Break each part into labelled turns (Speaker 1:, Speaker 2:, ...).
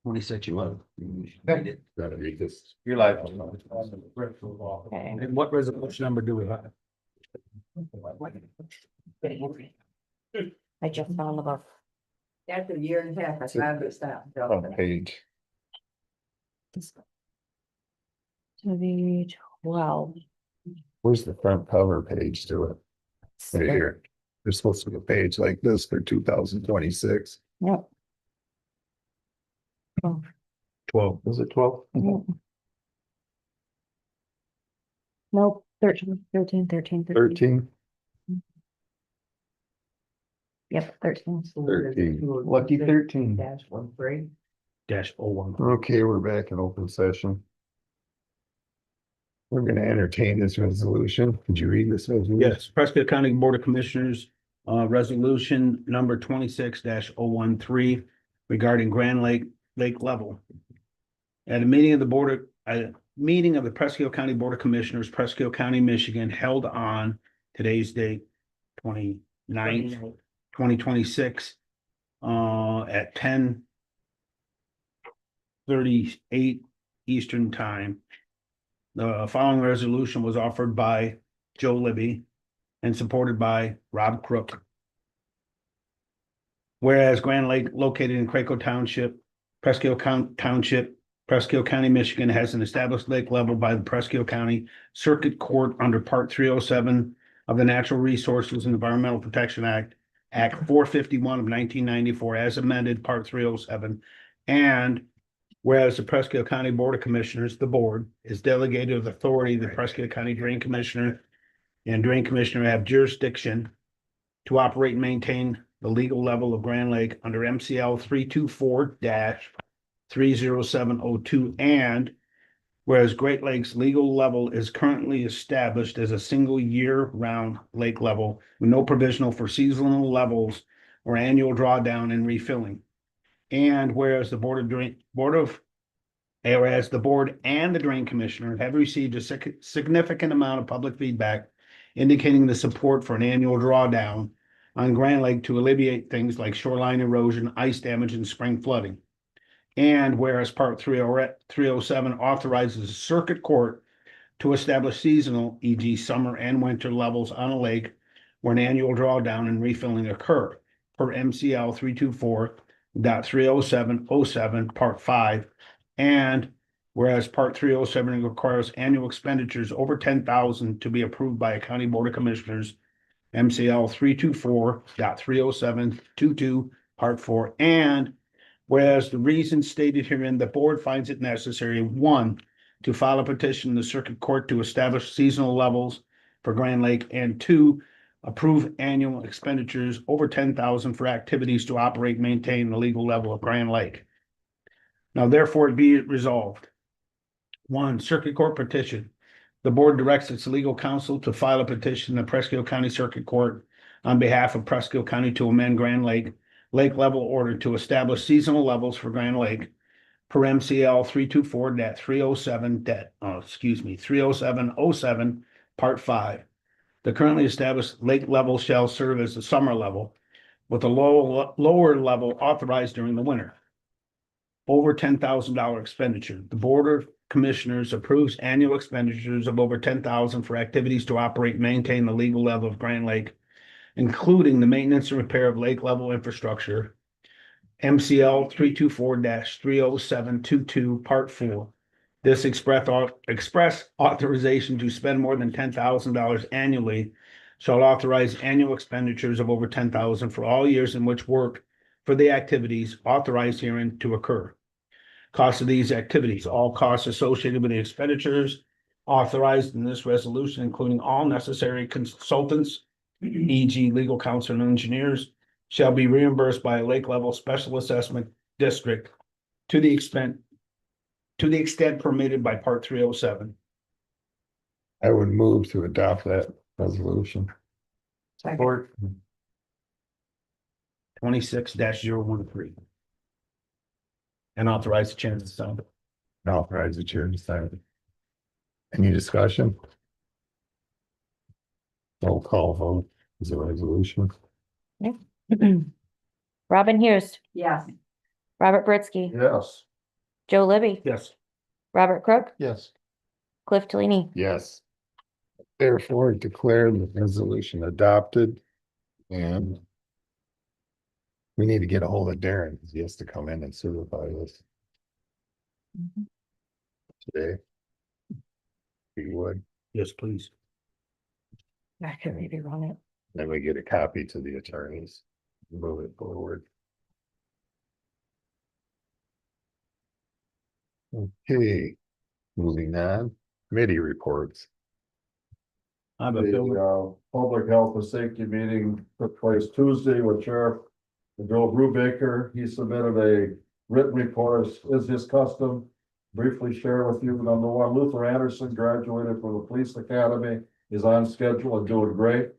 Speaker 1: 26, you love.
Speaker 2: Gotta read this.
Speaker 1: Your life.
Speaker 3: Okay.
Speaker 1: And what resolution number do we have?
Speaker 3: I just found the book.
Speaker 4: After a year and a half, I found this out.
Speaker 2: On page,
Speaker 3: To the 12.
Speaker 2: where's the front cover page to it? Right here. There's supposed to be a page like this for 2026.
Speaker 3: Yep.
Speaker 1: 12.
Speaker 2: Is it 12?
Speaker 3: Yep. Nope, 13.
Speaker 2: 13?
Speaker 3: Yep, 13.
Speaker 2: 13. Lucky 13.
Speaker 4: Dash 13.
Speaker 1: -01.
Speaker 2: Okay, we're back in open session. We're gonna entertain this resolution. Could you read this resolution?
Speaker 1: Yes, Presque County Board of Commissioners, resolution number 26-013 regarding Grand Lake level. At a meeting of the Presque County Board of Commissioners, Presque County, Michigan, held on today's date, 29th, 2026, at 10:38 Eastern Time. The following resolution was offered by Joe Libby and supported by Rob Crook. Whereas Grand Lake, located in Craco Township, Presque Township, Presque County, Michigan, has an established lake level by the Presque County Circuit Court under Part 307 of the Natural Resources and Environmental Protection Act 451 of 1994, as amended, Part 307. And whereas the Presque County Board of Commissioners, the board, is delegated with authority, the Presque County Drain Commissioner and Drain Commissioner have jurisdiction to operate and maintain the legal level of Grand Lake under MCL 324-30702. And whereas Great Lakes legal level is currently established as a single year-round lake level with no provisional for seasonal levels or annual drawdown and refilling. And whereas the board and the Drain Commissioner have received a significant amount of public feedback indicating the support for an annual drawdown on Grand Lake to alleviate things like shoreline erosion, ice damage, and spring flooding. And whereas Part 307 authorizes the Circuit Court to establish seasonal, e.g. summer and winter levels on a lake where an annual drawdown and refilling occur, per MCL 324.30707, Part 5. And whereas Part 307 requires annual expenditures over $10,000 to be approved by a county board of commissioners, MCL 324.30722, Part 4. And whereas the reasons stated herein, the board finds it necessary, 1, to file a petition in the Circuit Court to establish seasonal levels for Grand Lake, and 2, approve annual expenditures over $10,000 for activities to operate and maintain the legal level of Grand Lake. Now therefore be it resolved. 1, Circuit Court petition. The board directs its legal counsel to file a petition in the Presque County Circuit Court on behalf of Presque County to amend Grand Lake level order to establish seasonal levels for Grand Lake per MCL 30707, Part 5. The currently established lake level shall serve as the summer level, with a lower level authorized during the winter. Over $10,000 expenditure. The Board of Commissioners approves annual expenditures of over $10,000 for activities to operate and maintain the legal level of Grand Lake, including the maintenance and repair of lake level infrastructure, MCL 324-30722, Part 4. This express authorization to spend more than $10,000 annually shall authorize annual expenditures of over $10,000 for all years in which work for the activities authorized herein to occur. Cost of these activities, all costs associated with the expenditures authorized in this resolution, including all necessary consultants, e.g. legal counsel and engineers, shall be reimbursed by a lake level special assessment district to the extent permitted by Part 307.
Speaker 2: I would move to adopt that resolution.
Speaker 4: Second.
Speaker 1: 26-013. And authorize the chair to sign.
Speaker 2: Authorize the chair to sign it. Any discussion? Roll call vote is a resolution.
Speaker 3: Robin Hughes,
Speaker 4: Yes.
Speaker 3: Robert Britsky,
Speaker 2: Yes.
Speaker 3: Joe Libby,
Speaker 1: Yes.
Speaker 3: Robert Crook,
Speaker 2: Yes.
Speaker 3: Cliff Talini.
Speaker 2: Yes. Therefore, declare the resolution adopted and we need to get a hold of Darren because he has to come in and certify this today. He would,
Speaker 1: Yes, please.
Speaker 3: I could maybe run it.
Speaker 2: then we get a copy to the attorneys, move it forward. Okay, moving on, committee reports.
Speaker 1: I have a
Speaker 5: The
Speaker 1: bill.
Speaker 5: public health and safety meeting took place Tuesday with Sheriff Joe Brubaker. He submitted a written report as is his custom. Briefly share with you, number one, Luther Anderson graduated from the police academy, is on schedule and doing great.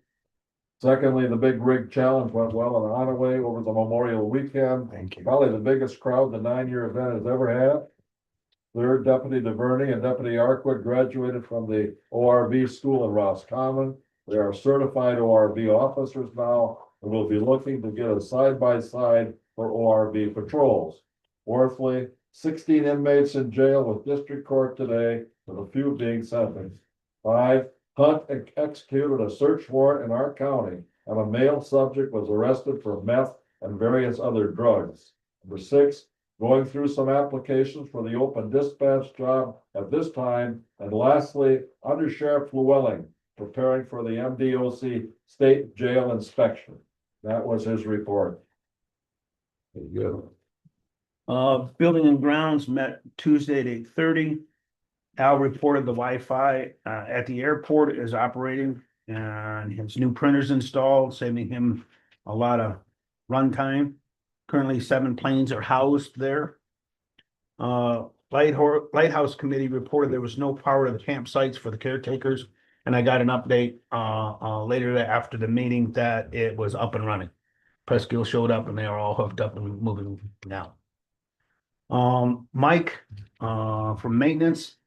Speaker 5: Secondly, the big rig challenge went well in Onaway over the Memorial Weekend.
Speaker 2: Thank you.
Speaker 5: Probably the biggest crowd the 9-year event has ever had. Third, Deputy DeVerney and Deputy Arkwood graduated from the ORV school in Roscommon. They are certified ORV officers now and will be looking to get a side-by-side for ORV patrols. Fourthly, 16 inmates in jail with district court today, with a few being sentenced. 5, Hunt executed a search warrant in our county, and a male subject was arrested for meth and various other drugs. Number 6, going through some applications for the open dispatch job at this time. And lastly, Under Sheriff Llewellyn preparing for the MDOC state jail inspection. That was his report.
Speaker 2: Very good.
Speaker 1: Building and grounds met Tuesday at 8:30. Al reported the Wi-Fi at the airport is operating and his new printers installed, saving him a lot of runtime. Currently, 7 planes are housed there. Lighthouse Committee reported there was no power to the campsites for the caretakers. And I got an update later after the meeting that it was up and running. Presque showed up and they are all hooked up and moving now. Mike, from maintenance.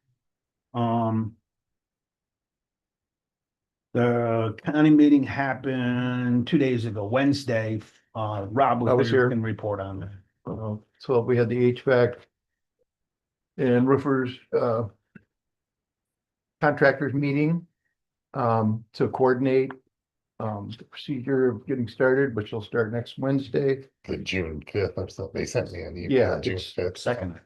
Speaker 1: The county meeting happened 2 days ago, Wednesday. Rob
Speaker 6: I was
Speaker 1: was there,
Speaker 6: here.
Speaker 1: can report on that.
Speaker 6: So we had the HVAC and roofers, contractors meeting, to coordinate, the procedure of getting started, which will start next Wednesday,
Speaker 2: The June 5th or something, they sent me an email.
Speaker 6: Yeah,
Speaker 2: June
Speaker 6: it's
Speaker 2: 5th.
Speaker 1: Second.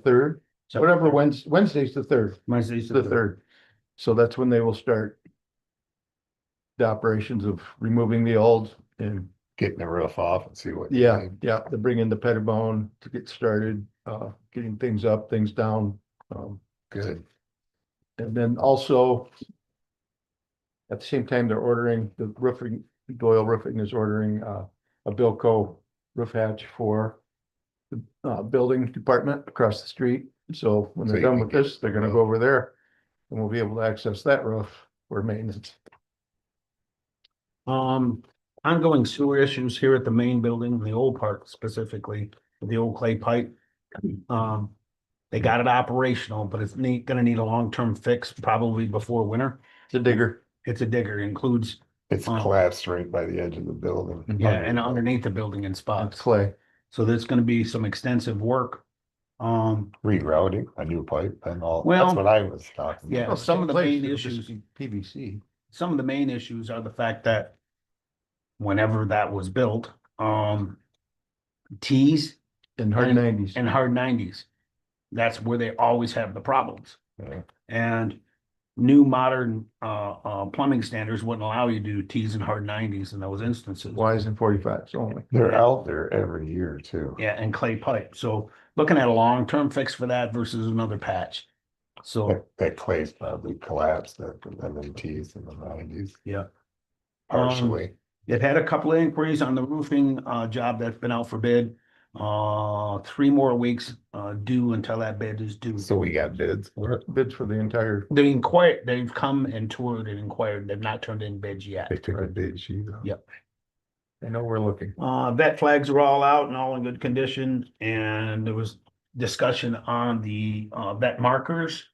Speaker 6: third, whatever, Wednesday's the third,
Speaker 1: Wednesday's
Speaker 6: the third. So that's when they will start the operations of removing the old and,
Speaker 2: Getting the roof off and see what. you
Speaker 6: yeah,
Speaker 2: need.
Speaker 6: yeah, to bring in the Pettibone to get started, getting things up, things down.
Speaker 2: Good.
Speaker 6: And then also at the same time, they're ordering the roofing, Doyle Roofing is ordering a Bilco roof hatch for the building department across the street. So when
Speaker 2: So
Speaker 6: they're
Speaker 2: you
Speaker 6: done
Speaker 2: can
Speaker 6: with
Speaker 2: get
Speaker 6: this, they're
Speaker 2: the
Speaker 6: gonna
Speaker 2: roof.
Speaker 6: go over there and we'll be able to access that roof for maintenance.
Speaker 1: Ongoing sewer issues here at the main building, the old part specifically, the old clay pipe. They got it operational, but it's gonna need a long-term fix probably before winter.
Speaker 6: It's a digger.
Speaker 1: It's a digger, includes,
Speaker 2: It's collapsed right by the edge of the building.
Speaker 1: yeah, and underneath the building in
Speaker 6: It's
Speaker 1: spots.
Speaker 6: clay.
Speaker 1: So there's gonna be some extensive work.
Speaker 2: Rerouting a new pipe and all,
Speaker 1: Well,
Speaker 2: that's what I was talking
Speaker 1: yeah,
Speaker 2: about.
Speaker 6: Well,
Speaker 1: some of the
Speaker 6: same place,
Speaker 1: main
Speaker 6: it'll just
Speaker 1: issues-
Speaker 6: be PVC.
Speaker 1: Some of the main issues are the fact that whenever that was built, T's
Speaker 6: In hard
Speaker 1: And-
Speaker 6: nineties.
Speaker 1: and hard 90s. That's where they always have the problems.
Speaker 2: Yeah.
Speaker 1: And new modern plumbing standards wouldn't allow you to do T's and hard 90s in those instances.
Speaker 6: Y's and 45s only.
Speaker 2: They're out there every year too.
Speaker 1: Yeah, and clay pipe. So looking at a long-term fix for that versus another patch. So,
Speaker 2: That clay's probably collapsed at the MMTs in the 90s.
Speaker 1: yeah.
Speaker 2: Partially.
Speaker 1: They've had a couple of inquiries on the roofing job that's been out for bid. 3 more weeks due until that bid is due.
Speaker 2: So we got bids for it.
Speaker 6: Bids for the entire,
Speaker 1: They've come and toured and inquired. They've not turned in bids yet.
Speaker 2: They took a bid sheet.
Speaker 1: Yep.
Speaker 6: I know we're looking.
Speaker 1: Vet flags are all out and all in good condition, and there was discussion on the vet markers.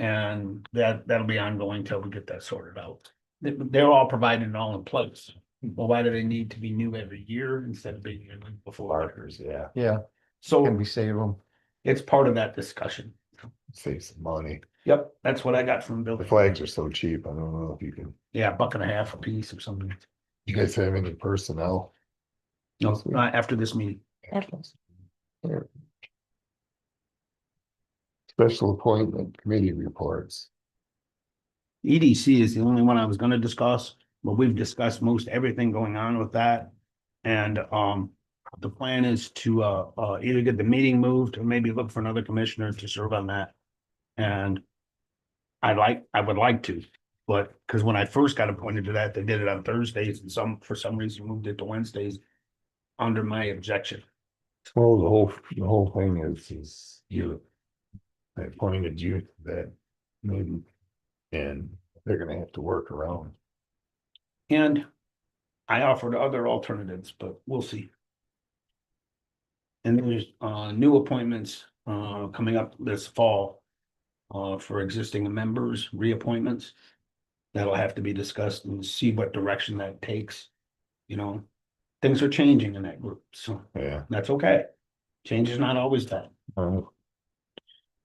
Speaker 1: And that'll be ongoing till we get that sorted out. They're all provided and all in place. Well, why do they need to be new every year instead of being new before?
Speaker 2: Markers, yeah.
Speaker 6: Yeah,
Speaker 1: So
Speaker 6: can we save them?
Speaker 1: It's part of that discussion.
Speaker 2: Save some money.
Speaker 1: Yep, that's what I got from Bill.
Speaker 2: The flags are so cheap. I don't know if you can,
Speaker 1: Yeah, $1.50 a piece or something.
Speaker 2: you guys have any personnel?
Speaker 1: No, after this meeting.
Speaker 2: Special appointment committee reports.
Speaker 1: EDC is the only one I was gonna discuss, but we've discussed most everything going on with that. And the plan is to either get the meeting moved or maybe look for another commissioner to serve on that. And I would like to, but because when I first got appointed to that, they did it on Thursdays and for some reason moved it to Wednesdays under my objection.
Speaker 2: Well, the whole thing is you. I appointed you to that maybe, and they're gonna have to work around.
Speaker 1: And I offered other alternatives, but we'll see. And there's new appointments coming up this fall for existing members, reappointments. That'll have to be discussed and see what direction that takes. You know, things are changing in that group, so
Speaker 2: Yeah.
Speaker 1: that's okay. Change is not always bad.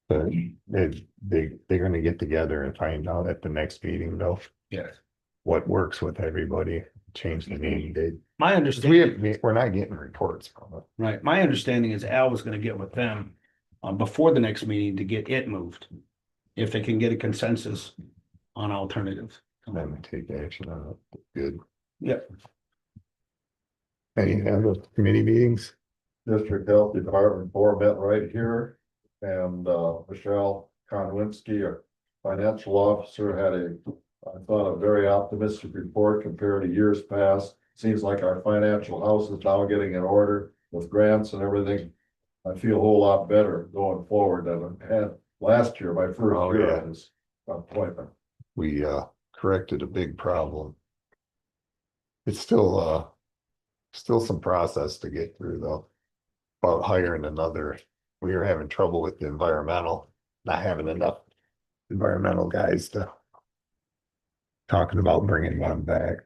Speaker 2: But they're gonna get together and find out at the next meeting though,
Speaker 1: Yes.
Speaker 2: what works with everybody, change the meeting date.
Speaker 1: My
Speaker 2: 'Cause
Speaker 1: understanding,
Speaker 2: we're not getting reports from it.
Speaker 1: right, my understanding is Al was gonna get with them before the next meeting to get it moved. If they can get a consensus on alternatives.
Speaker 2: Then we take action on it. Good.
Speaker 1: Yep.
Speaker 2: Any other committee meetings?
Speaker 5: District Health Department Board met right here. And Michelle Konwinski, our financial officer, had I thought, a very optimistic report compared to years past. Seems like our financial house is now getting in order with grants and everything. I feel a whole lot better going forward than I had last year, my first
Speaker 2: Oh,
Speaker 5: year
Speaker 2: yeah.
Speaker 5: on this appointment.
Speaker 2: We corrected a big problem. It's still some process to get through though. About hiring another, we were having trouble with the environmental, not having enough environmental guys to. Talking about bringing one back.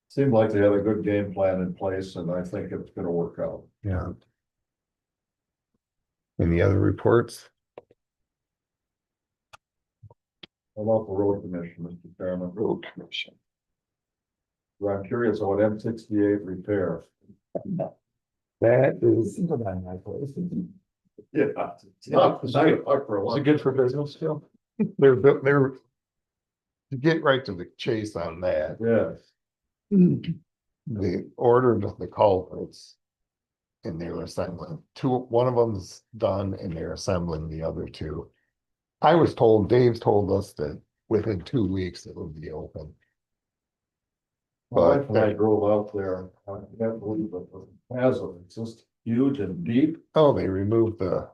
Speaker 5: Seemed like they had a good game plan in place and I think it's gonna work out.
Speaker 2: Yeah. Any other reports?
Speaker 5: How about the road commission, Mr. Chairman?
Speaker 2: Road commission.
Speaker 5: I'm curious about M68 repair.
Speaker 2: That is,
Speaker 5: Yeah.
Speaker 6: Is it good for business still?
Speaker 2: they're, to get right to the chase on that,
Speaker 5: Yes.
Speaker 2: they ordered the culverts. And they were assembling one of them's done and they're assembling the other two. I was told, Dave told us that within 2 weeks it will be open.
Speaker 5: My wife and I drove out there, I can't believe it, the chasm, it's just huge and deep.
Speaker 2: Oh, they removed the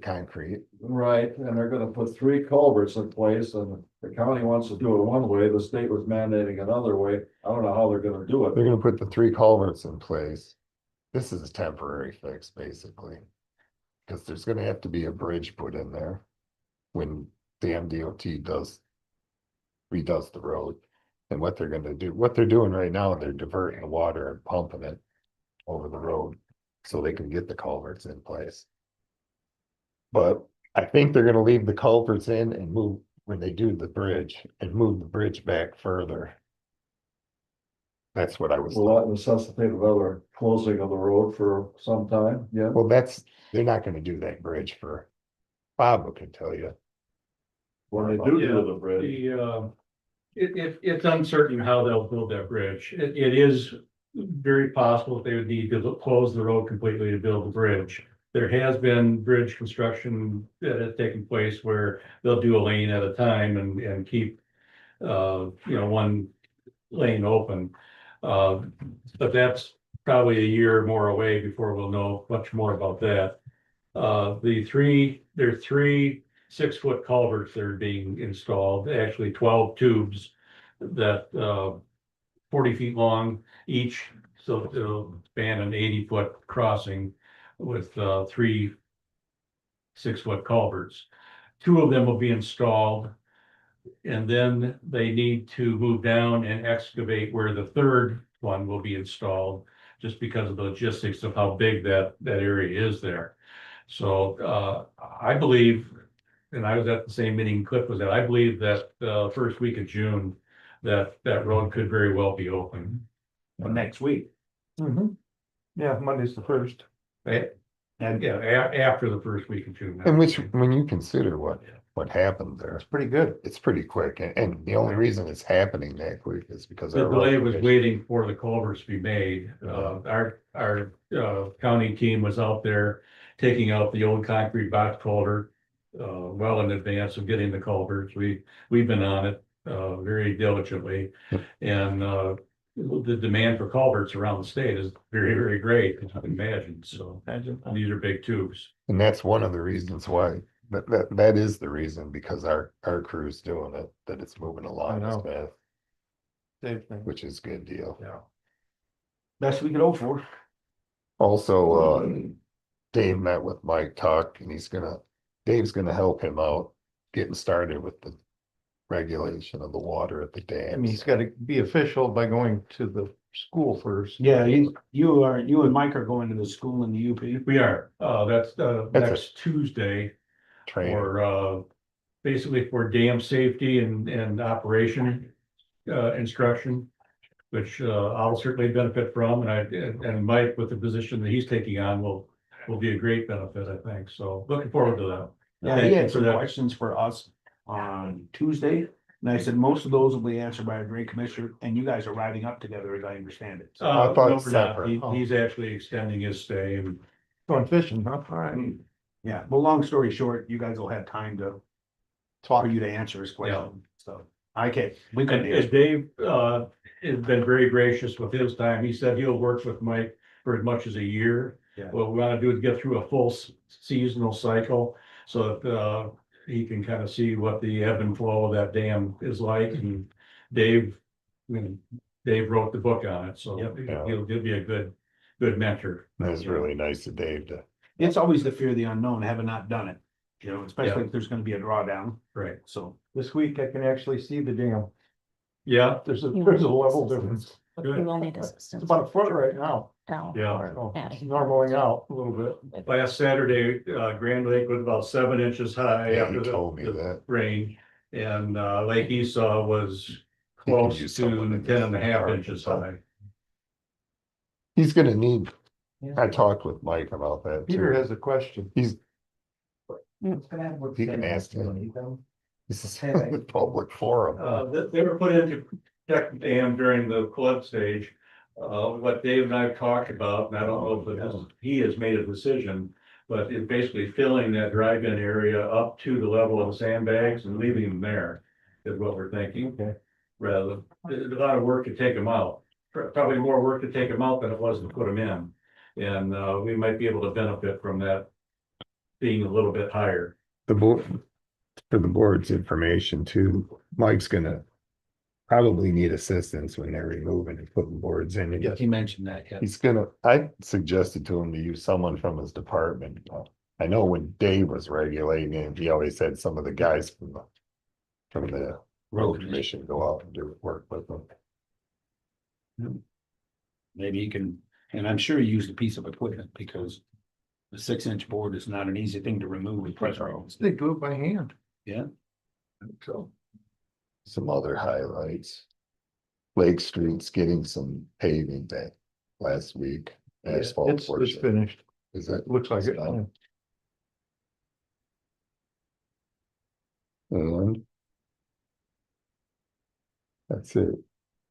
Speaker 2: concrete.
Speaker 5: Right, and they're gonna put 3 culverts in place, and the county wants to do it one way, the state was mandating another way. I don't know how they're gonna do
Speaker 2: They're
Speaker 5: it.
Speaker 2: gonna put the 3 culverts in place. This is a temporary fix, basically. Cause there's gonna have to be a bridge put in there. When the MDOT redoes the road. And what they're gonna do, what they're doing right now, they're diverting the water and pumping it over the road. So they can get the culverts in place. But I think they're gonna leave the culverts in and move, when they do the bridge, and move the bridge back further. That's what I was.
Speaker 5: Will that necessitate another closing of the road for some time? Yeah.
Speaker 2: Well, they're not gonna do that bridge for, Bob can tell you.
Speaker 5: When they do
Speaker 7: Yeah,
Speaker 5: the bridge,
Speaker 7: it's uncertain how they'll build that bridge. It is very possible that they would need to close the road completely to build the bridge. There has been bridge construction that has taken place where they'll do a lane at a time and keep, one lane open. But that's probably a year more away before we'll know much more about that. There are 3 6-foot culverts that are being installed, actually 12 tubes that 40 feet long each, so it'll span an 80-foot crossing with 3 6-foot culverts. 2 of them will be installed, and then they need to move down and excavate where the 3rd one will be installed, just because of the logistics of how big that area is there. So, I believe, and I was at the same meeting Cliff was at, I believe that, first week of June, that road could very well be open.
Speaker 1: Next week.
Speaker 6: Yeah, Monday's the first.
Speaker 1: And
Speaker 7: Yeah, after the first week of June.
Speaker 2: And which, when you consider what happened there,
Speaker 6: It's pretty good.
Speaker 2: it's pretty quick. And the only reason it's happening that quick is because.
Speaker 7: The
Speaker 2: our road
Speaker 7: delay was
Speaker 2: commission-
Speaker 7: waiting for the culverts to be made. Our county team was out there taking out the old concrete box culvert well in advance of getting the culverts. We've been on it very diligently. And the demand for culverts around the state is very, very great, as you can imagine. So these are big tubes.
Speaker 2: And that's one of the reasons why, that is the reason, because our crew's doing it, that it's moving along
Speaker 6: I
Speaker 2: as
Speaker 6: know.
Speaker 2: fast,
Speaker 6: Same thing.
Speaker 2: which is a good deal.
Speaker 7: Yeah.
Speaker 1: best we could hope for.
Speaker 2: Also, Dave met with Mike Tuck and Dave's gonna help him out getting started with the regulation of the water at the
Speaker 6: I mean, he's
Speaker 2: dams.
Speaker 6: got to be official by going to the school first.
Speaker 1: Yeah, you and Mike are going to the school in the UP.
Speaker 7: We are, that's
Speaker 2: That's
Speaker 7: next Tuesday.
Speaker 2: Training.
Speaker 7: For basically for dam safety and operation instruction, which I'll certainly benefit from, and Mike, with the position that he's taking on, will be a great benefit, I think. So looking forward to that.
Speaker 1: Yeah,
Speaker 7: Thank
Speaker 1: he
Speaker 7: you
Speaker 1: had
Speaker 7: for
Speaker 1: some
Speaker 7: that.
Speaker 1: questions for us on Tuesday, and I said most of those will be answered by our great commissioner, and you guys are riding up together, as I understand it. So,
Speaker 2: I thought
Speaker 7: No,
Speaker 2: it's
Speaker 7: we're not.
Speaker 2: separate.
Speaker 7: He's actually extending his stay, and
Speaker 6: Going fishing, huh? All right.
Speaker 1: yeah, well, long story short, you guys will have time for
Speaker 6: Talk.
Speaker 1: you to answer his question, so. Okay, we
Speaker 7: And
Speaker 1: could,
Speaker 7: Dave has been very gracious with his time. He said he'll work with Mike for as much as a year.
Speaker 1: Yeah.
Speaker 7: What we want to do is get through a full seasonal cycle so that he can kind of see what the ebb and flow of that dam is like. And Dave, Dave wrote the book on it, so
Speaker 1: Yep.
Speaker 7: he'll be a good mentor.
Speaker 2: That's really nice of Dave to,
Speaker 1: it's always the fear of the unknown, having not done it, you know, especially
Speaker 7: Yeah.
Speaker 1: if there's gonna be a drawdown,
Speaker 7: Right.
Speaker 1: so.
Speaker 6: This week I can actually see the dam.
Speaker 7: Yeah,
Speaker 6: There's a level difference.
Speaker 3: We will need
Speaker 6: It's
Speaker 3: assistance.
Speaker 6: about a foot right now.
Speaker 3: Down.
Speaker 7: yeah.
Speaker 6: Oh, it's
Speaker 3: Adding.
Speaker 6: normaling out a little bit.
Speaker 7: Last Saturday, Grand Lake was about 7 inches high
Speaker 2: yeah,
Speaker 7: after
Speaker 2: he told me
Speaker 7: the
Speaker 2: that.
Speaker 7: rain. And Lake Esau was
Speaker 2: He could
Speaker 7: close
Speaker 2: use
Speaker 7: to
Speaker 2: someone in
Speaker 7: 10 and a
Speaker 2: his
Speaker 7: half
Speaker 2: department,
Speaker 7: inches
Speaker 2: so.
Speaker 7: high.
Speaker 2: He's gonna need,
Speaker 6: Yeah.
Speaker 2: I talked with Mike about that
Speaker 6: Peter
Speaker 2: too.
Speaker 6: has a question.
Speaker 2: He can ask him. This is a public forum.
Speaker 7: They were put in to protect the dam during the flood stage. What Dave and I have talked about, and I don't know if he has made a decision, but it's basically filling that drive-in area up to the level of the sandbags and leaving them there is what we're thinking.
Speaker 6: Okay.
Speaker 7: Rather, there's a lot of work to take them out, probably more work to take them out than it was to put them in. And we might be able to benefit from that being a little bit higher.
Speaker 2: The board, for the board's information too, Mike's gonna probably need assistance when they're removing and putting boards in.
Speaker 1: Yeah, he mentioned that, yeah.
Speaker 2: He's gonna, I suggested to him to use someone from his department. I know when Dave was regulating it, he always had some of the guys from the road commission go out and do work with them.
Speaker 1: Maybe he can, and I'm sure he used a piece of equipment because the 6-inch board is not an easy thing to remove with pressure hose.
Speaker 6: They do it by hand.
Speaker 1: Yeah.
Speaker 2: So. Some other highlights. Lake Street's getting some paving back last week. Asphalt
Speaker 6: It's
Speaker 2: portion.
Speaker 6: finished.
Speaker 2: Is that?
Speaker 6: Looks like it.
Speaker 2: done? And. That's it.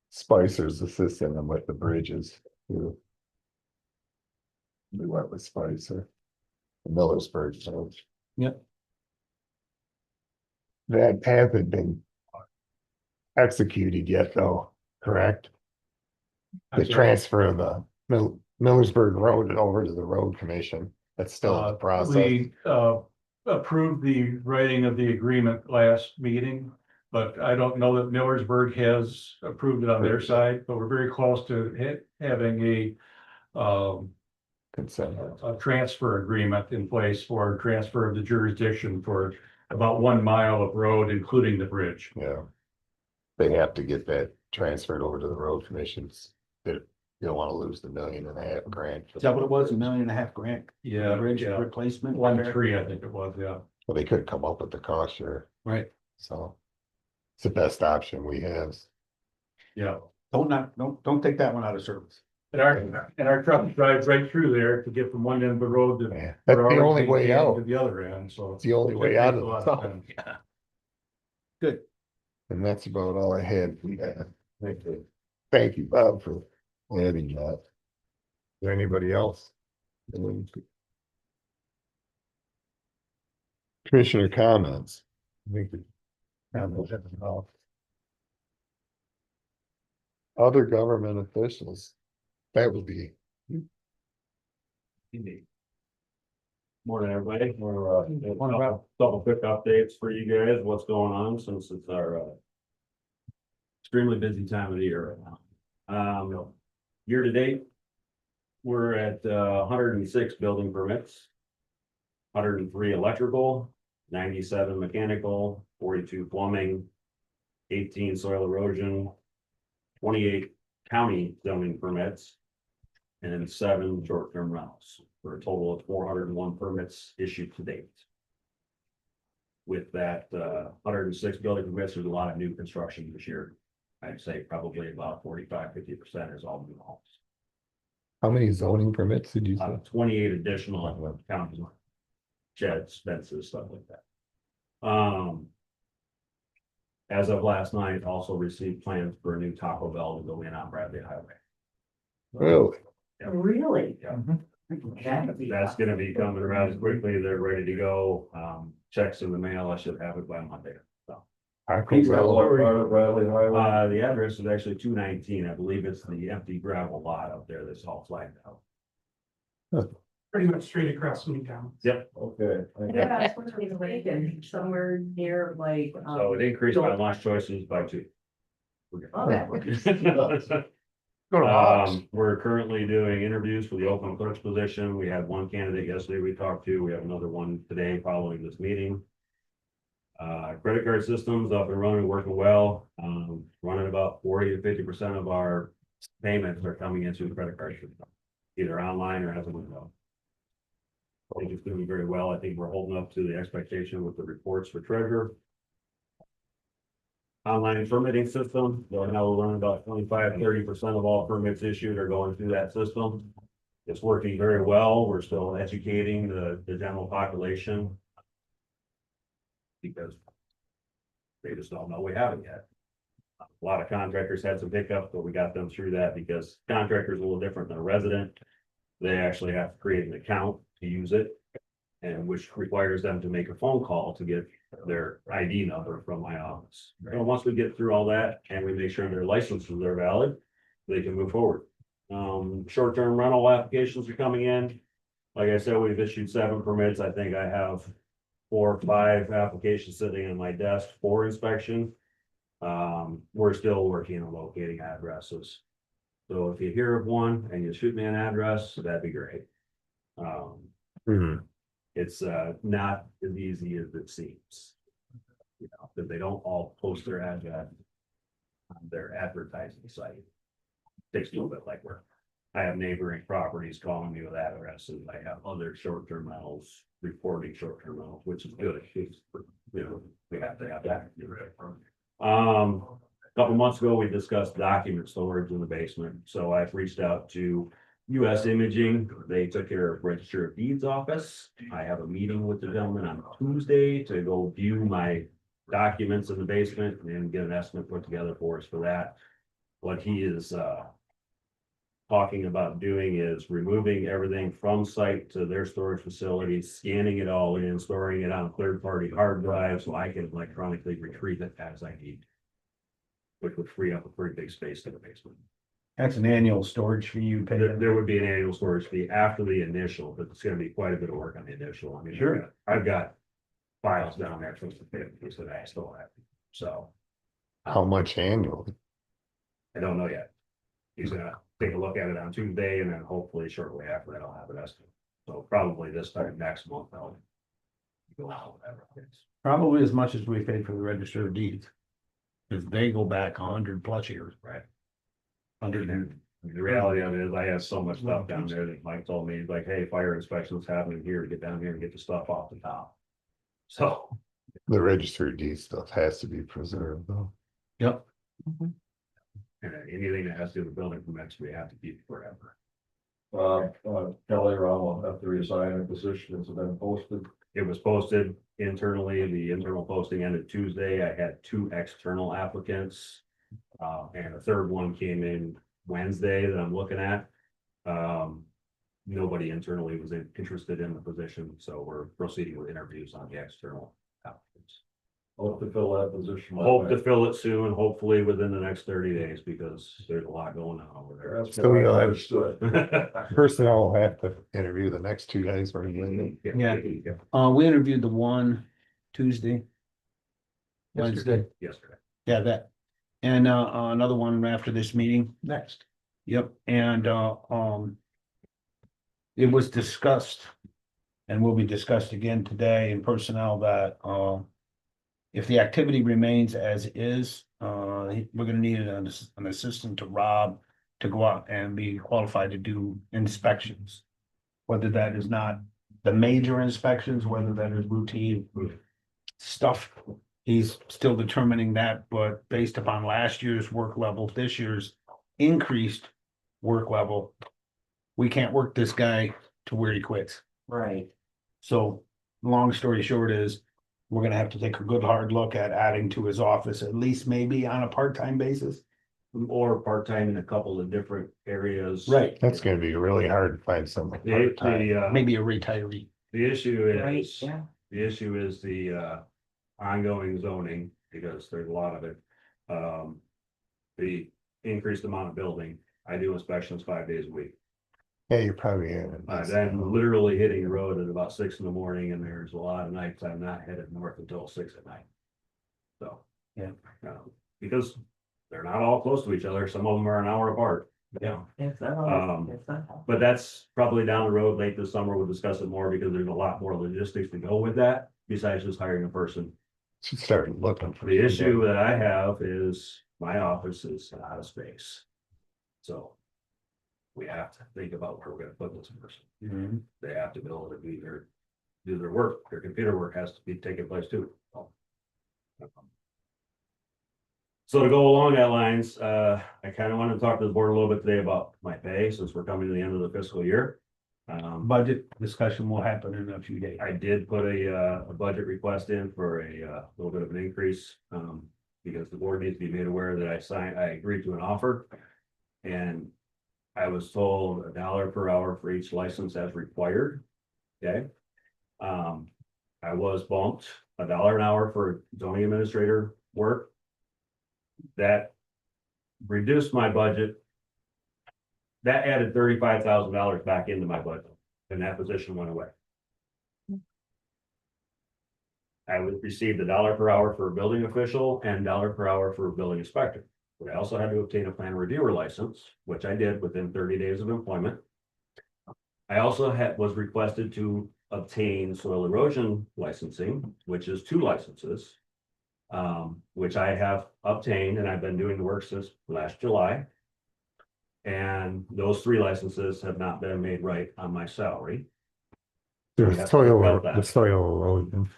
Speaker 2: Spicer's assisting them with the bridges. too. We went with Spicer. The Millersburg. Bridge.
Speaker 1: Yep.
Speaker 2: That hasn't been executed yet, though, correct? The transfer of the Millersburg Road over to the road commission, that's still in the process.
Speaker 7: We approved the writing of the agreement last meeting, but I don't know that Millersburg has approved it on their side, but we're very close to having
Speaker 2: Consent.
Speaker 7: a transfer agreement in place for transfer of the jurisdiction for about 1 mile of road, including the bridge.
Speaker 2: Yeah. They have to get that transferred over to the road commissions. You don't wanna lose the $1.5 million.
Speaker 1: Is that what it was, $1.5 million grant?
Speaker 7: Yeah,
Speaker 1: Bridge
Speaker 7: yeah.
Speaker 1: replacement?
Speaker 7: 1.3, I think it was, yeah.
Speaker 2: Well, they couldn't come up with the cost share,
Speaker 1: Right.
Speaker 2: so. It's the best option we have.
Speaker 7: Yeah.
Speaker 1: Don't take that one out of service.
Speaker 7: And our truck drives right through there to get from one end of the road to.
Speaker 2: Yeah, That's the
Speaker 7: where ours
Speaker 2: only way
Speaker 7: being
Speaker 2: out.
Speaker 7: To the other end, so.
Speaker 2: It's the only way
Speaker 7: It
Speaker 2: out
Speaker 7: makes
Speaker 2: of
Speaker 7: a lot
Speaker 2: the
Speaker 7: of
Speaker 2: zone.
Speaker 7: sense.
Speaker 1: Good.
Speaker 2: And that's about all I had. Thank you, Bob, for adding that. Is there anybody else? Commissioner comments. I think we covered that enough. Other government officials, that would be,
Speaker 8: Morning, everybody. We're, couple quick updates for you guys, what's going on since it's our, extremely busy time of the year right now. Year to date, we're at, 106 building permits. 103 electrical, 97 mechanical, 42 plumbing, 18 soil erosion, 28 county zoning permits, and 7 short-term rentals, for a total of 401 permits issued to date. With that, 106 building permits, there's a lot of new construction this year. I'd say probably about 45–50% is all new homes.
Speaker 2: how many zoning permits did you say?
Speaker 8: 28 additional counties, sheds, fences, stuff like that. As of last night, also received plans for a new Taco Bell to go in on Bradley Highway.
Speaker 2: Really?
Speaker 4: Really?
Speaker 8: Yeah.
Speaker 4: That'd
Speaker 8: That's gonna be coming around as quickly, they're ready to go, checks in the mail, I should have it by Monday. So,
Speaker 2: Taco Bell.
Speaker 5: Part of Bradley Highway.
Speaker 8: the address is actually 219, I believe it's the empty gravel lot up there that's all flagged out.
Speaker 9: Pretty much straight across from town.
Speaker 8: Yep,
Speaker 5: Okay.
Speaker 4: Yeah, it's supposed to be vacant somewhere near like.
Speaker 8: so it increased my lunch choices by 2.
Speaker 4: Okay.
Speaker 6: Go to Hawks.
Speaker 8: We're currently doing interviews for the open clerk's position. We had one candidate yesterday we talked to. We have another one today following this meeting. Credit card systems up and running, working well. Running about 40–50% of our payments are coming into the credit card system, either online or as a window. I think it's doing very well. I think we're holding up to the expectation with the reports for treasurer. Online permitting system, they'll now learn about 25–30% of all permits issued are going through that system. It's working very well. We're still educating the general population. Because they just don't know we have it yet. A lot of contractors had some hiccups, but we got them through that because contractors are a little different than a resident. They actually have to create an account to use it. And which requires them to make a phone call to get their ID number from my office. So once we get through all that and we make sure their licenses are valid, they can move forward. Short-term rental applications are coming in. Like I said, we've issued 7 permits. I think I have 4 or 5 applications sitting on my desk for inspection. We're still working on locating addresses. So if you hear of one and you shoot me an address, that'd be great. It's not as easy as it seems. You know, that they don't all post their address on their advertising site. Takes a little bit of legwork. I have neighboring properties calling me with addresses. I have other short-term rentals reporting short-term rentals, which is good. It's, you know, we have to have that. A couple months ago, we discussed document storage in the basement. So I've reached out to US Imaging. They took care of Register of Deeds office. I have a meeting with the gentleman on Tuesday to go view my documents in the basement and get an estimate put together for us for that. What he is talking about doing is removing everything from site to their storage facilities, scanning it all in, storing it on third-party hard drives so I can electronically retrieve it as I need. Which would free up a pretty big space in the basement.
Speaker 1: That's an annual storage fee you pay.
Speaker 8: There would be an annual storage fee after the initial, but it's gonna be quite a bit of work on the initial. I mean,
Speaker 1: Sure.
Speaker 8: I've got files down there from the 50s that I still have, so
Speaker 2: How much annually?
Speaker 8: I don't know yet. He's gonna take a look at it on Tuesday and then hopefully shortly after that, I'll have an estimate. So probably this time next month, I'll go out, whatever it is.
Speaker 1: Probably as much as we paid for the Register of Deeds. Because they go back 100+ years.
Speaker 8: Right.
Speaker 1: 100 and
Speaker 8: The reality of it is I have so much stuff down there that Mike told me, like, hey, fire inspection's happening here, get down here and get the stuff off the top. So,
Speaker 2: The register of deeds stuff has to be preserved though.
Speaker 1: Yep.
Speaker 8: anything that has to do with building permits, we have to keep forever.
Speaker 5: Kelly Ron will have to resign her position. It's been posted.
Speaker 8: It was posted internally, the internal posting ended Tuesday, I had 2 external applicants. And a third one came in Wednesday that I'm looking at. Nobody internally was interested in the position, so we're proceeding with interviews on the external applicants.
Speaker 5: Hope to fill that position.
Speaker 8: Hope to fill it soon, hopefully within the next 30 days, because there's a lot going on over there.
Speaker 5: That's
Speaker 2: So
Speaker 5: what I
Speaker 2: you'll have-
Speaker 5: understood.
Speaker 2: Personnel will have to interview the next 2 guys for you.
Speaker 1: Yeah. We interviewed the one Tuesday. Wednesday,
Speaker 8: Yesterday.
Speaker 1: yeah, that. And another one after this meeting.
Speaker 6: Next.
Speaker 1: Yep, and it was discussed. And will be discussed again today in personnel that if the activity remains as is, we're gonna need an assistant to Rob to go out and be qualified to do inspections. Whether that is not the major inspections, whether that is routine stuff. He's still determining that, but based upon last year's work level, this year's increased work level, we can't work this guy to where he quits.
Speaker 4: Right.
Speaker 1: So, long story short is, we're gonna have to take a good hard look at adding to his office, at least maybe on a part-time basis.
Speaker 8: Or part-time in a couple of different areas.
Speaker 1: Right.
Speaker 2: That's gonna be really hard to find someone
Speaker 8: The,
Speaker 2: part-time.
Speaker 8: the,
Speaker 1: Maybe a retiree.
Speaker 8: the issue
Speaker 4: Right,
Speaker 8: is,
Speaker 4: yeah.
Speaker 8: the issue is the ongoing zoning, because there's a lot of it. The increased amount of building, I do inspections 5 days a week.
Speaker 2: Yeah, you're probably in.
Speaker 8: I'm literally hitting the road at about 6 in the morning, and there's a lot of nights I'm not headed north until 6 at night. So.
Speaker 1: Yeah.
Speaker 8: Because they're not all close to each other, some of them are an hour apart.
Speaker 1: Yeah.
Speaker 4: If that,
Speaker 8: Um,
Speaker 4: if that.
Speaker 8: But that's probably down the road late this summer, we'll discuss it more, because there's a lot more logistics to go with that, besides just hiring a person.
Speaker 2: Should start looking for.
Speaker 8: The issue that I have is my office is out of space. So. We have to think about where we're gonna put this person. They have to be able to do their work, their computer work has to be taking place too. So to go along that lines, I kind of want to talk to the board a little bit today about my pay, since we're coming to the end of the fiscal year.
Speaker 1: Budget discussion will happen in a few days.
Speaker 8: I did put a budget request in for a little bit of an increase, because the board needs to be made aware that I agreed to an offer. And I was told $1 per hour for each license as required. Okay. I was bumped $1 an hour for zoning administrator work. That reduced my budget. That added $35,000 back into my budget, and that position went away. I would receive $1 per hour for a building official and $1 per hour for a building inspector. But I also had to obtain a plan reviewer license, which I did within 30 days of employment. I also was requested to obtain soil erosion licensing, which is 2 licenses. Which I have obtained, and I've been doing the work since last July. And those 3 licenses have not been made right on my salary.
Speaker 2: The
Speaker 8: We have to work out that.
Speaker 2: soil erosion.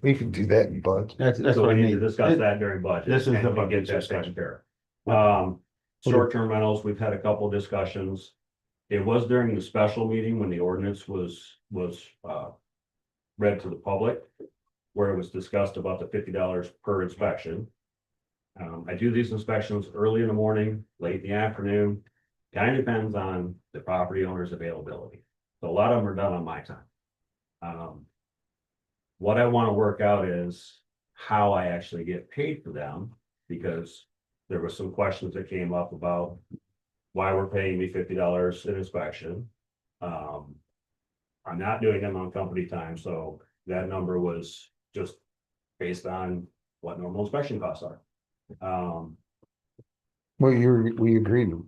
Speaker 2: We can do that in budget.
Speaker 1: That's
Speaker 8: So
Speaker 1: what I
Speaker 8: we need to
Speaker 1: mean.
Speaker 8: discuss that during budget.
Speaker 1: This is
Speaker 8: and
Speaker 1: the
Speaker 8: we
Speaker 1: budget
Speaker 8: get that
Speaker 1: discussion.
Speaker 8: taken care of. Short-term rentals, we've had a couple discussions. It was during the special meeting when the ordinance was read to the public, where it was discussed about the $50 per inspection. I do these inspections early in the morning, late in the afternoon. Kind of depends on the property owner's availability. So a lot of them are done on my time. What I want to work out is how I actually get paid for them, because there were some questions that came up about why we're paying me $50 an inspection. I'm not doing them on company time, so that number was just based on what normal inspection costs are.
Speaker 2: Well, we agreed, we agreed
Speaker 8: And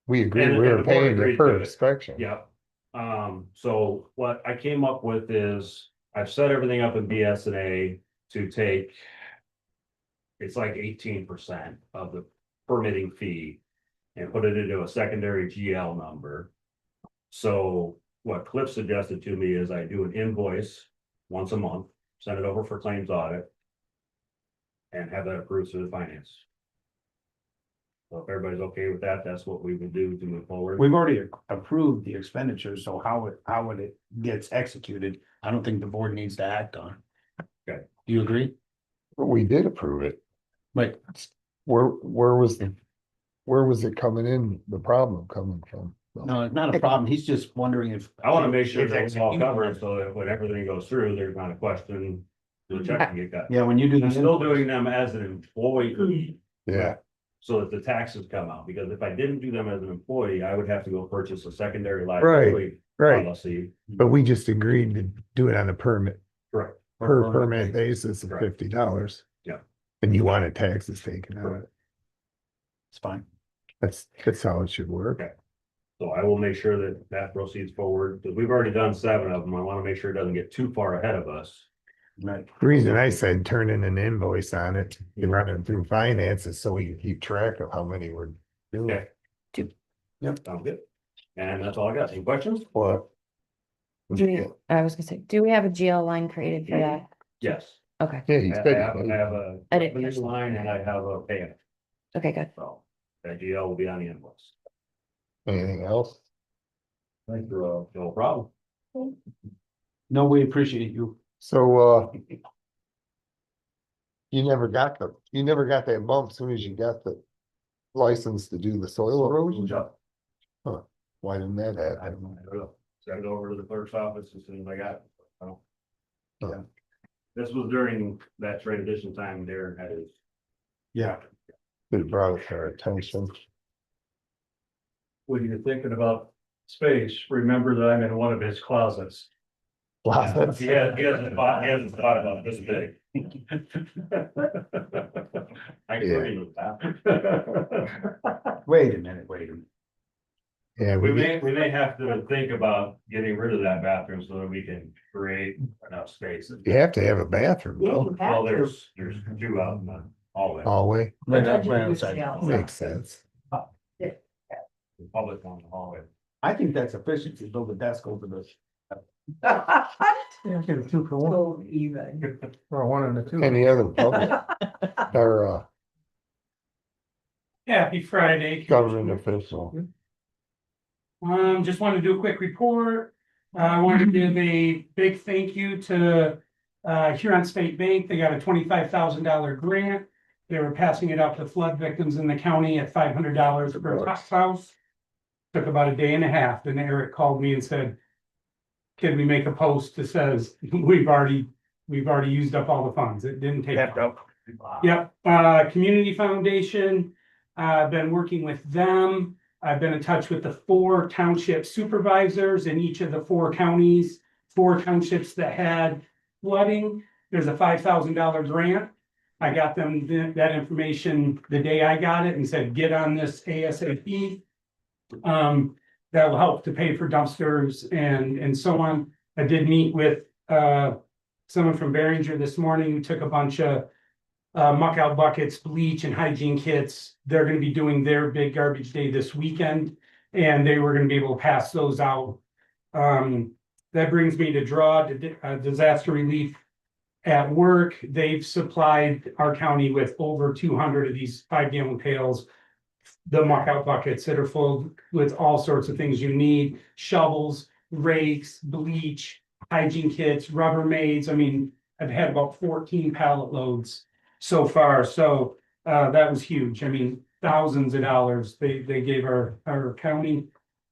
Speaker 2: we
Speaker 8: the
Speaker 2: were
Speaker 8: board
Speaker 2: paying
Speaker 8: agreed
Speaker 2: you per
Speaker 8: to it.
Speaker 2: inspection.
Speaker 8: Yep. So what I came up with is I've set everything up in BS&A to take. It's like 18% of the permitting fee and put it into a secondary GL number. So what Cliff suggested to me is I do an invoice once a month, send it over for claims audit. And have that approved through the finance. So if everybody's okay with that, that's what we would do to move forward.
Speaker 1: We've already approved the expenditures, so how it gets executed, I don't think the board needs to act on.
Speaker 8: Okay.
Speaker 1: Do you agree?
Speaker 2: But we did approve it.
Speaker 1: But
Speaker 2: Where was it coming in, the problem coming from?
Speaker 1: no, it's not a problem. He's just wondering if.
Speaker 8: I want to make sure
Speaker 1: if
Speaker 8: that it's all
Speaker 1: executed.
Speaker 8: covered, so that when everything goes through, there's not a question. The check can get cut.
Speaker 1: Yeah, when you do.
Speaker 8: I'm
Speaker 1: the
Speaker 8: still
Speaker 1: invoice.
Speaker 8: doing them as an employee,
Speaker 2: Yeah,
Speaker 8: so that the taxes come out, because if I didn't do them as an employee, I would have to go purchase a secondary liability
Speaker 2: right,
Speaker 8: policy.
Speaker 2: but we just agreed to do it on a permit,
Speaker 8: Correct.
Speaker 2: per permit basis of
Speaker 8: Correct.
Speaker 2: $50.
Speaker 8: Yeah.
Speaker 2: And you wanted taxes taken out of it.
Speaker 1: It's fine.
Speaker 2: That's how it should work.
Speaker 8: Okay. So I will make sure that that proceeds forward, because we've already done 7 of them. I want to make sure it doesn't get too far ahead of us.
Speaker 1: Right.
Speaker 2: The reason I said turn in an invoice on it, you run it through finances so we can keep track of how many we're doing.
Speaker 8: Okay.
Speaker 1: Yep.
Speaker 8: Sounds good. And that's all I got. Any questions?
Speaker 2: What?
Speaker 3: I was gonna say, do we have a GL line created for that?
Speaker 8: Yes.
Speaker 3: Okay,
Speaker 2: Yeah,
Speaker 8: I
Speaker 2: he's
Speaker 8: I
Speaker 2: good.
Speaker 8: have a
Speaker 3: I didn't
Speaker 8: revenue
Speaker 3: catch that.
Speaker 8: line and I have a payment,
Speaker 3: okay, good.
Speaker 8: so that GL will be on the invoice.
Speaker 2: Anything else?
Speaker 8: Thank you. No problem.
Speaker 1: No, we appreciate you.
Speaker 2: So, you never got that bump as soon as you got the license to do the soil erosion? Huh, why didn't that
Speaker 8: I
Speaker 2: happen?
Speaker 8: don't know. Send it over to the clerk's office as soon as I got it. So,
Speaker 2: Yeah.
Speaker 8: this was during that trade edition time there at his.
Speaker 1: Yeah.
Speaker 2: It brought it to our attention.
Speaker 7: When you're thinking about space, remember that I'm in one of his closets.
Speaker 2: Wow,
Speaker 8: He hasn't thought about this big. I can agree with that.
Speaker 1: Wait a minute.
Speaker 2: yeah,
Speaker 8: We may have to think about getting rid of that bathroom so that we can create enough space.
Speaker 2: you have to have a bathroom, though,
Speaker 8: Well, there's 2 out in the hallway,
Speaker 2: hallway,
Speaker 1: Right outside.
Speaker 2: makes sense.
Speaker 8: public on the hallway.
Speaker 1: I think that's efficient to build a desk over this.
Speaker 6: Yeah, get a 2 for 1,
Speaker 4: So even.
Speaker 6: or a 1 and a 2.
Speaker 2: Any other public or
Speaker 9: Happy Friday.
Speaker 2: government official?
Speaker 9: Just wanted to do a quick report. I wanted to give a big thank you to Huron State Bank. They got a $25,000 grant. They were passing it out to flood victims in the county at $500 per house. Took about a day and a half. Then Eric called me and said, can we make a post that says, we've already used up all the funds. It didn't take. Yep, Community Foundation, I've been working with them. I've been in touch with the 4 township supervisors in each of the 4 counties, 4 townships that had flooding. There's a $5,000 grant. I got them that information the day I got it and said, get on this ASAP. That will help to pay for dumpsters and so on. I did meet with someone from Behringer this morning who took a bunch of muck out buckets, bleach and hygiene kits. They're gonna be doing their big garbage day this weekend, and they were gonna be able to pass those out. That brings me to draw disaster relief at work. They've supplied our county with over 200 of these 5-gallon pails. The muck out buckets that are full with all sorts of things you need, shovels, rakes, bleach, hygiene kits, Rubbermaids. I mean, I've had about 14 pallet loads so far, so that was huge. I mean, thousands of dollars they gave our county.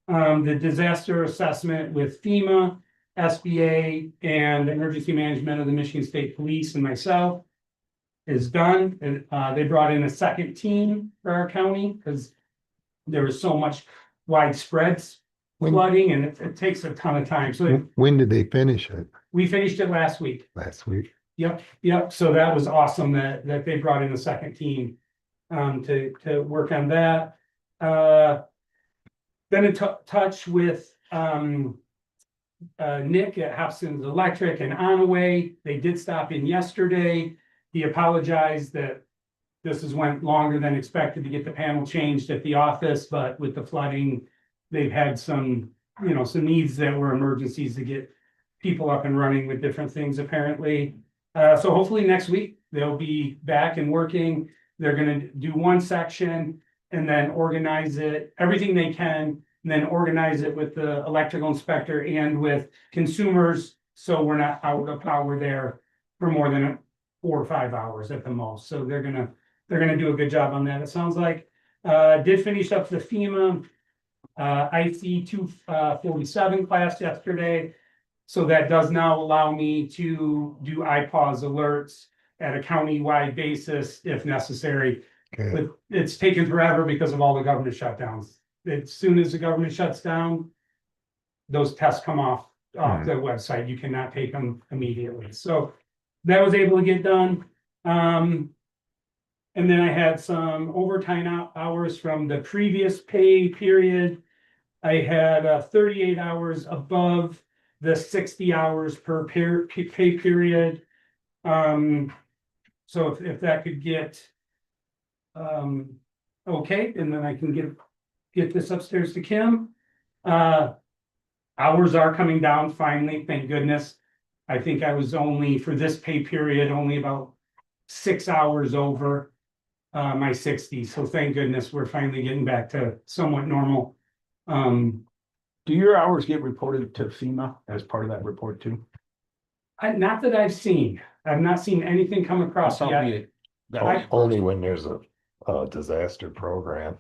Speaker 9: The disaster assessment with FEMA, SBA, and Emergency Management of the Michigan State Police and myself is done. And they brought in a second team for our county because there was so much widespread flooding and it takes a ton of time. So
Speaker 2: When did they finish it?
Speaker 9: we finished it last week.
Speaker 2: Last week?
Speaker 9: Yep. So that was awesome that they brought in a second team to work on that. Been in touch with Nick at Hobson's Electric and Onaway. They did stop in yesterday. He apologized that this has went longer than expected to get the panel changed at the office, but with the flooding, they've had some, some needs that were emergencies to get people up and running with different things apparently. So hopefully next week they'll be back and working. They're gonna do one section and then organize it, everything they can, and then organize it with the electrical inspector and with consumers. So we're not out of power there for more than 4 or 5 hours at the most. So they're gonna do a good job on that. It sounds like, did finish up the FEMA IC 247 class yesterday. So that does now allow me to do iPause alerts at a county-wide basis if necessary.
Speaker 2: Okay.
Speaker 9: But it's taken forever because of all the government shutdowns. As soon as the government shuts down, those tests come off the website. You cannot take them immediately. So that was able to get done. And then I had some overtime hours from the previous pay period. I had 38 hours above the 60 hours per pay period. So if that could get okay, and then I can get this upstairs to Kim. Hours are coming down finally, thank goodness. I think I was only, for this pay period, only about 6 hours over my 60, so thank goodness we're finally getting back to somewhat normal.
Speaker 1: Do your hours get reported to FEMA as part of that report too?
Speaker 9: Not that I've seen, I've not seen anything come across yet.
Speaker 2: Only when there's a disaster program.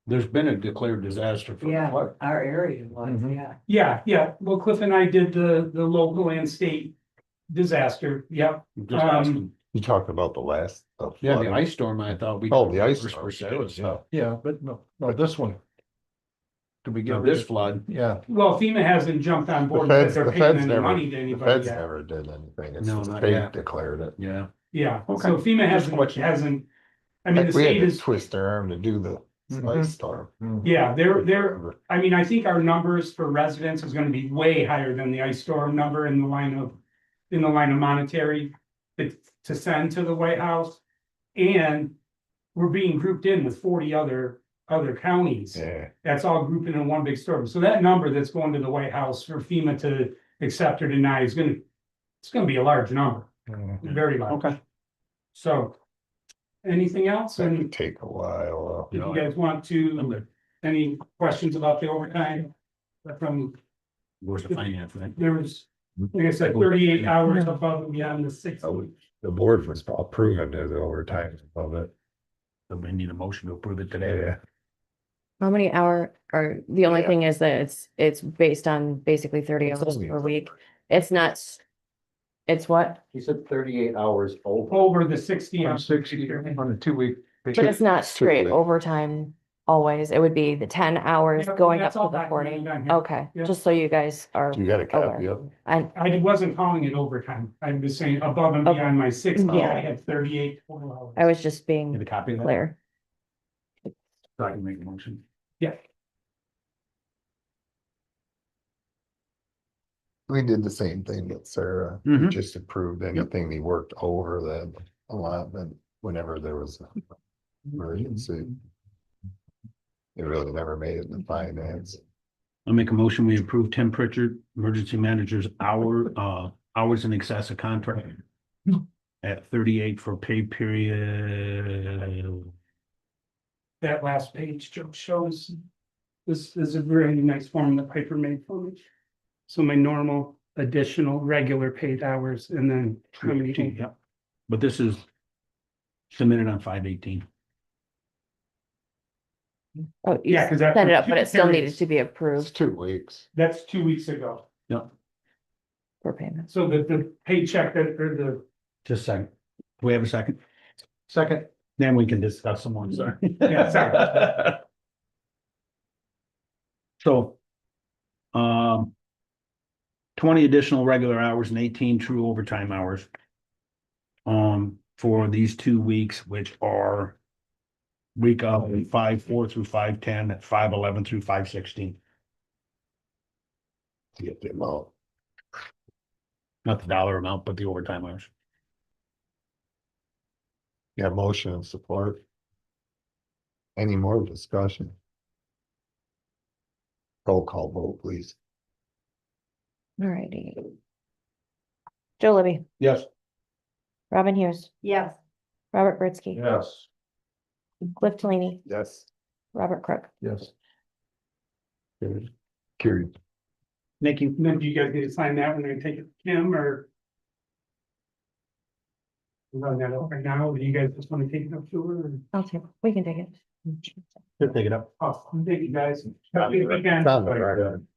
Speaker 1: There's been a declared disaster for
Speaker 4: Yeah,
Speaker 1: flood.
Speaker 4: our area was,
Speaker 6: Mhm.
Speaker 4: yeah.
Speaker 9: Well, Cliff and I did the local and state disaster, yep.
Speaker 1: Just asking.
Speaker 2: You talked about the last.
Speaker 1: Yeah, the ice storm, I thought we.
Speaker 2: Oh, the ice
Speaker 1: First
Speaker 2: storm.
Speaker 1: percent,
Speaker 2: Yeah.
Speaker 6: Yeah, but no, this one. Do we get
Speaker 1: Now,
Speaker 6: rid
Speaker 1: this
Speaker 6: of?
Speaker 1: flood,
Speaker 6: Yeah,
Speaker 9: Well, FEMA hasn't jumped on
Speaker 2: The
Speaker 9: board because
Speaker 2: feds,
Speaker 9: they're
Speaker 2: the
Speaker 9: paying
Speaker 2: feds
Speaker 9: any
Speaker 2: never,
Speaker 9: money to
Speaker 2: the
Speaker 9: anybody
Speaker 2: feds
Speaker 9: yet.
Speaker 2: never did anything. It's
Speaker 1: No,
Speaker 2: the
Speaker 1: not
Speaker 2: state
Speaker 1: yet.
Speaker 2: declared it.
Speaker 1: yeah.
Speaker 9: Yeah,
Speaker 1: Okay.
Speaker 9: so FEMA
Speaker 1: Just
Speaker 9: hasn't,
Speaker 1: watching.
Speaker 9: I mean, the
Speaker 2: Heck, we had
Speaker 9: state
Speaker 2: to
Speaker 9: is,
Speaker 2: twist their arm to do the
Speaker 6: Mhm.
Speaker 2: ice storm.
Speaker 9: yeah, they're, I mean, I think our numbers for residents is gonna be way higher than the ice storm number in the line of monetary to send to the White House. And we're being grouped in with 40 other counties.
Speaker 2: Yeah.
Speaker 9: That's all grouped in one big storm. So that number that's going to the White House for FEMA to accept or deny is it's gonna be a large number, very large.
Speaker 1: Okay.
Speaker 9: So, anything else?
Speaker 2: That
Speaker 9: And
Speaker 2: could take a while.
Speaker 9: if you guys want to, any questions about the overtime? From,
Speaker 1: Where's the finance, right?
Speaker 9: there was, like I said, 38 hours above and beyond the 60.
Speaker 2: The board was approving the overtime of it.
Speaker 1: So we need a motion to approve it today.
Speaker 3: How many or the only
Speaker 2: Yeah.
Speaker 3: thing is that it's based on basically 30
Speaker 2: It's
Speaker 3: hours
Speaker 2: only-
Speaker 3: per week. It's not. It's what?
Speaker 8: He said 38 hours over.
Speaker 9: Over the 60
Speaker 6: on
Speaker 9: hours.
Speaker 6: 60 on a 2 week.
Speaker 3: But it's not
Speaker 2: It's too
Speaker 3: straight
Speaker 2: late.
Speaker 3: overtime always. It would be the 10 hours
Speaker 9: Yeah,
Speaker 3: going up
Speaker 9: that's
Speaker 3: to
Speaker 9: all
Speaker 3: the 40.
Speaker 9: documented on here.
Speaker 3: Okay,
Speaker 9: Yeah.
Speaker 3: just so you guys are
Speaker 2: You got a copy
Speaker 3: aware.
Speaker 2: of it?
Speaker 3: And
Speaker 9: I wasn't calling it overtime. I was saying above and
Speaker 3: Okay.
Speaker 9: beyond my 60,
Speaker 3: Yeah.
Speaker 9: I had 38 total hours.
Speaker 3: I was just
Speaker 1: Need
Speaker 3: being
Speaker 1: a copy of that?
Speaker 3: clear.
Speaker 1: So I can make a motion.
Speaker 9: Yeah,
Speaker 2: We did the same thing with Sarah.
Speaker 1: Mhm.
Speaker 2: Just approved anything he worked over that allotment whenever there was an emergency. It really never made it in finance.
Speaker 1: I'll make a motion, we approve Tim Pritchard, emergency manager's hours in excess of contract. At 38 for pay period.
Speaker 9: that last page shows, this is a really nice form that Piper made for me. So my normal, additional, regular paid hours and then how many.
Speaker 1: Yep. But this is submitted on 5/18.
Speaker 3: Oh, you
Speaker 9: Yeah, 'cause that's
Speaker 3: set it
Speaker 9: for
Speaker 3: up, but
Speaker 9: two
Speaker 3: it still needed
Speaker 9: periods.
Speaker 3: to be
Speaker 2: It's
Speaker 3: approved
Speaker 2: 2 weeks.
Speaker 9: That's 2 weeks ago.
Speaker 1: Yep.
Speaker 3: for payment.
Speaker 9: So the paycheck that, or the,
Speaker 1: Just a second. Do we have a second?
Speaker 6: Second,
Speaker 1: Then we can discuss some more, sorry.
Speaker 9: Yeah, sorry.
Speaker 1: So. 20 additional regular hours and 18 true overtime hours. For these 2 weeks, which are. Week of 5/4 through 5/10 at 5/11 through 5/16.
Speaker 2: To get the amount.
Speaker 1: Not the dollar amount, but the overtime hours.
Speaker 2: Yeah, motion and support. Any more discussion? Roll call vote, please.
Speaker 3: Alrighty. Joe Libby,
Speaker 1: Yes.
Speaker 3: Robin Hughes,
Speaker 4: Yes.
Speaker 3: Robert Presque,
Speaker 5: Yes.
Speaker 3: Cliff Delaney,
Speaker 2: Yes.
Speaker 3: Robert Crook.
Speaker 6: Yes.
Speaker 2: Carried.
Speaker 1: Nikki,
Speaker 9: And then do you guys need to sign that when I take it to Kim or? Run that up right now, or do you guys just want to take it up to her? or-
Speaker 3: We can take it.
Speaker 1: should take it up.
Speaker 9: Awesome, thank you guys. Have a good weekend.
Speaker 2: It's on the record.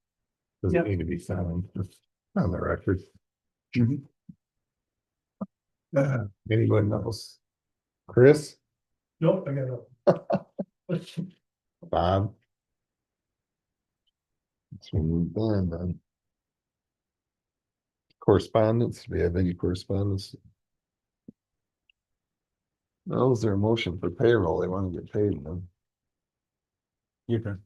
Speaker 2: Does
Speaker 9: Yep.
Speaker 2: it need to be signed? On the record. Anyone else? Chris,
Speaker 9: Nope, I got it.
Speaker 2: Bob? Let's move on then. Correspondence, do we have any correspondence? No, is there a motion for payroll? They want to get paid then.
Speaker 1: You can.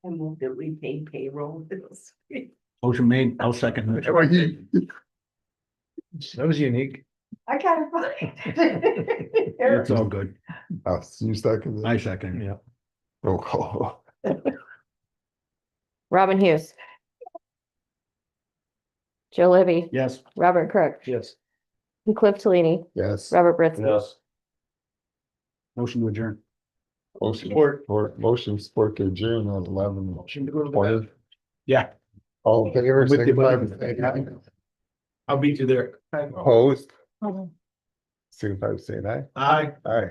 Speaker 4: I move that we pay payroll bills.
Speaker 1: Motion made, I'll second. it.
Speaker 6: That was unique.
Speaker 4: I gotta find it.
Speaker 1: It's all good.
Speaker 2: You second it?
Speaker 1: I second. it.
Speaker 6: Yeah.
Speaker 2: Roll call.
Speaker 3: Robin Hughes. Joe Libby,
Speaker 1: Yes.
Speaker 3: Robert Crook,
Speaker 6: Yes.
Speaker 3: Cliff Delaney,
Speaker 2: Yes.
Speaker 3: Robert Presque.
Speaker 5: Yes.
Speaker 1: Motion to adjourn.
Speaker 2: Motion
Speaker 6: Support.
Speaker 2: motion support to adjourn on 11.
Speaker 6: Motion to go to the
Speaker 2: 20.
Speaker 1: Yeah.
Speaker 2: All in favor,
Speaker 1: With you,
Speaker 2: signify
Speaker 1: bud.
Speaker 2: by saying aye.
Speaker 1: I'll beat you there.
Speaker 2: Opposed,
Speaker 3: Hold on.
Speaker 2: signify by saying aye.
Speaker 1: Aye.
Speaker 2: Aye.